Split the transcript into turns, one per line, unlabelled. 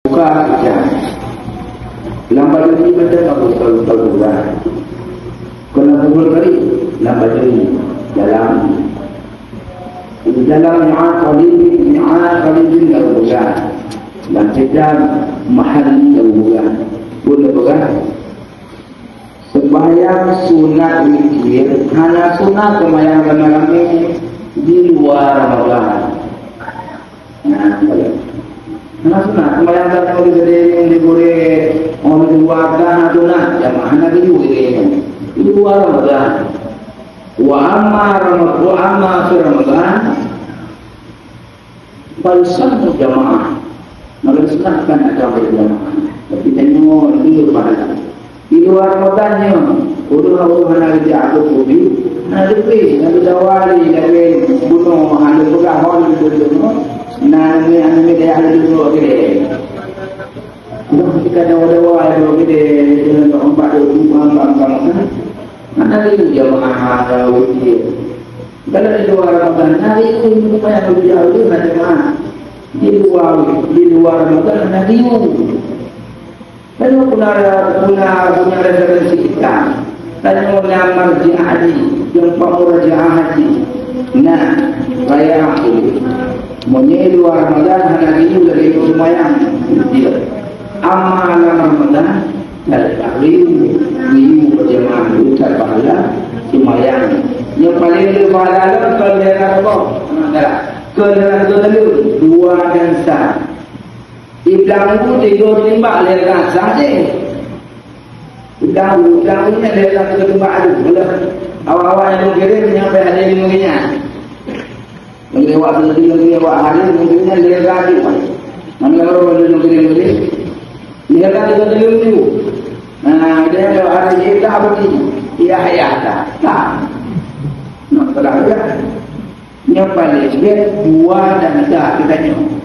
buka saja. Lambat ini macam kalau buka. Kalau kubur kali lambat ini dalam qalil kalau buka. Dan sedang mahal kalau buka. Boleh buka. Sembahyang sunat witir, hanya sunat sembahyang rame-rame di luar Ramadan. Nah, hanya sunat sembahyang rame di boleh orang luar dan sunat jamaah di luar Ramadan. Wa amma fi Ramadan, balsan jamaah. Maka sunat kan ada jamaah. Tapi tengok ini pada di luar Ramadannya, urut mana dia aku pubi, nanti dawali, nanti bunuh, nanti pegawai bunuh, nanti dia ada dulu gede. Ketika dawali gede, dengan empat nanti jamaah ada wujud. Kalau di luar Ramadan, nanti itu banyak berjauh nanti mana? Di luar Ramadan nanti Lalu punya referensi kita. Lalu punya marji haji, yang pemurajaah haji. Nah, saya aku menyeru Ramadan hari ini dari semuanya. Amal Ramadan dari taklim, minggu berjamaah itu terpahala semuanya. Yang paling berpahala kalau dia kata kalau dua dan satu. Iblang itu tidur timbak lekas saja. Iblang ini lekas timbak itu. Awal-awal yang mengirim sampai hari ini mungkinnya. Mengelewat hari mungkinnya lekas itu. Mengelewat mengirim. Lekas itu. Nah, dia kalau hari ini tak begini. Ia tak. Nak terang. Yang paling dia dua dan tak kita nyok.